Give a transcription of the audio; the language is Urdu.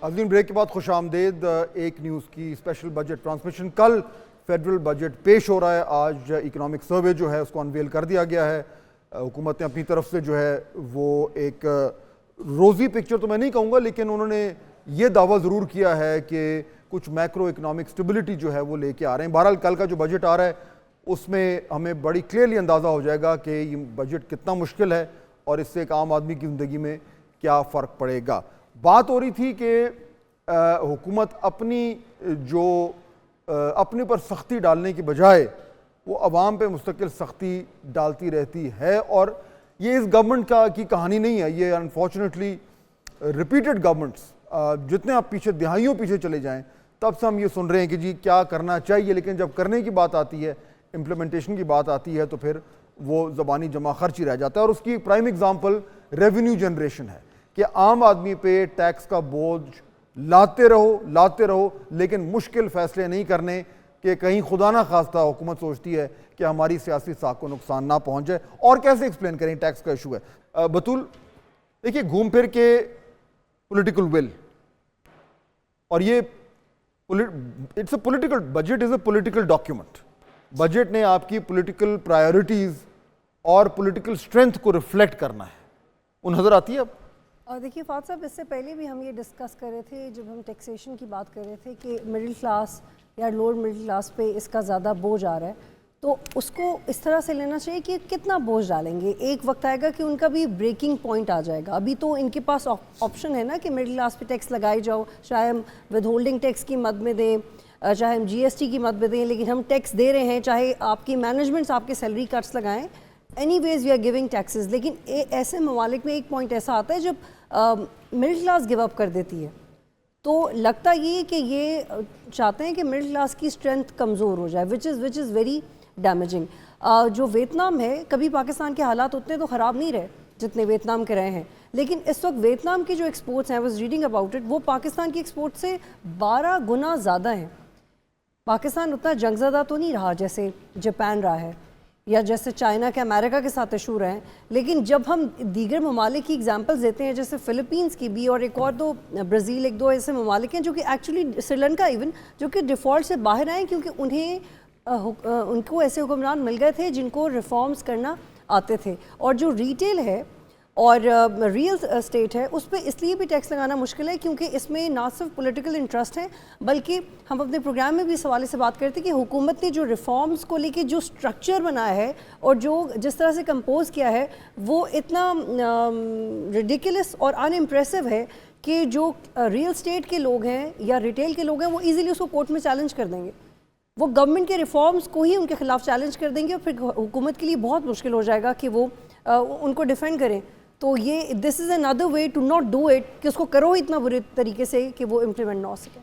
عظیم بریک کے بعد خوش آمدید ایک نیوز کی اسپیشل بجٹ ٹرانسمیشن. کل فیڈرل بجٹ پیش ہو رہا ہے. آج اکنامک سروے جو ہے اس کو انویل کر دیا گیا ہے. حکومت نے اپنی طرف سے جو ہے وہ ایک روزی پکچر تو میں نہیں کہوں گا، لیکن انہوں نے یہ دعویٰ ضرور کیا ہے کہ کچھ میکرو اکنامک سٹیبلٹی جو ہے وہ لے کے آ رہے ہیں. بہرحال کل کا جو بجٹ آ رہا ہے اس میں ہمیں بڑی کلیئرلی اندازہ ہو جائے گا کہ یہ بجٹ کتنا مشکل ہے اور اس سے ایک عام آدمی کی زندگی میں کیا فرق پڑے گا. بات ہو رہی تھی کہ حکومت اپنے پر سختی ڈالنے کی بجائے وہ عوام پہ مستقل سختی ڈالتی رہتی ہے، اور یہ اس گورنمنٹ کی کہانی نہیں ہے. یہ انفارچونیٹلی ریپیٹڈ گورنمنٹس، جتنے آپ پیچھے دہائیوں پیچھے چلے جائیں تب سے ہم یہ سن رہے ہیں کہ جی کیا کرنا چاہیے، لیکن جب کرنے کی بات آتی ہے، امپلیمنٹیشن کی بات آتی ہے تو پھر وہ زبانی جمع خرچ ہی رہ جاتا ہے. اور اس کی پرائم ایگزامپل ریونیو جنریشن ہے کہ عام آدمی پہ ٹیکس کا بوجھ لاتے رہو لیکن مشکل فیصلے نہیں کرنے کہ کہیں خدا نہ خواستہ حکومت سوچتی ہے کہ ہماری سیاسی ساکھ کو نقصان نہ پہنچ جائے. اور کیسے ایکسپلین کریں ٹیکس کا ایشو ہے. بطول دیکھیے، گھوم پھر کے پولیٹیکل ول، اور یہ it's a political budget is a political document. Budget نے آپ کی پولیٹیکل پرائیورٹیز اور پولیٹیکل اسٹرینتھ کو ریفلیکٹ کرنا ہے. وہ نظر آتی ہے اب؟ دیکھیے فاضل صاحب، اس سے پہلے بھی ہم یہ ڈسکس کر رہے تھے جب ہم ٹیکسیشن کی بات کر رہے تھے کہ مڈل کلاس یا لوور مڈل کلاس پہ اس کا زیادہ بوجھ آ رہا ہے، تو اس کو اس طرح سے لینا چاہیے کہ کتنا بوجھ ڈالیں گے. ایک وقت آئے گا کہ ان کا بھی بریکنگ پوائنٹ آ جائے گا. ابھی تو ان کے پاس آپشن ہے نا کہ مڈل کلاس پہ ٹیکس لگائی جاؤ، چاہے ہم ود ہولڈنگ ٹیکس کی مد میں دیں، چاہے ہم جی ایس ٹی کی مد میں دیں، لیکن ہم ٹیکس دے رہے ہیں. چاہے آپ کی مینجمنٹس آپ کے سیلری کٹس لگائیں، anyways we are giving taxes. لیکن ایسے ممالک میں ایک پوائنٹ ایسا آتا ہے جب مڈل کلاس گیو اپ کر دیتی ہے، تو لگتا یہ کہ یہ چاہتے ہیں کہ مڈل کلاس کی اسٹرینتھ کمزور ہو جائے، وچ از ویری ڈیمیجنگ. جو ویتنام ہے، کبھی پاکستان کے حالات اتنے تو خراب نہیں رہے جتنے ویتنام کے رہے ہیں، لیکن اس وقت ویتنام کی جو ایکسپورٹس ہیں، I was reading about it، وہ پاکستان کی ایکسپورٹ سے 12 گنا زیادہ ہیں. پاکستان اتنا جنگ زدہ تو نہیں رہا جیسے جاپان رہا ہے یا جیسے چائنا کے امریکہ کے ساتھ ایشو رہے ہیں، لیکن جب ہم دیگر ممالک کی ایگزامپلز دیتے ہیں جیسے فلپینز کی بھی، اور ایک اور دو برازیل، ایک دو ایسے ممالک ہیں جو کہ ایکچولی سری لنکا ایون، جو کہ ڈیفالٹ سے باہر آئے کیونکہ ان کو ایسے حکمران مل گئے تھے جن کو ریفارمز کرنا آتے تھے. اور جو ریٹیل ہے اور ریئل اسٹیٹ ہے، اس پہ اس لیے بھی ٹیکس لگانا مشکل ہے کیونکہ اس میں نہ صرف پولیٹیکل انٹرسٹ ہیں، بلکہ ہم اپنے پروگرام میں بھی اس حوالے سے بات کرتے کہ حکومت نے جو ریفارمز کو لے کے جو سٹرکچر بنایا ہے اور جو جس طرح سے کمپوز کیا ہے، وہ اتنا ریڈیکولس اور ان امپریسو ہے کہ جو ریئل اسٹیٹ کے لوگ ہیں یا ریٹیل کے لوگ ہیں وہ ایزیلی اس کو کورٹ میں چیلنج کر دیں گے. وہ گورنمنٹ کے ریفارمز کو ہی ان کے خلاف چیلنج کر دیں گے، اور پھر حکومت کے لیے بہت مشکل ہو جائے گا کہ وہ ان کو ڈیفینڈ کریں. تو یہ this is another way to not do it, کہ اس کو کرو اتنا برے طریقے سے کہ وہ امپلیمنٹ نہ ہو سکے.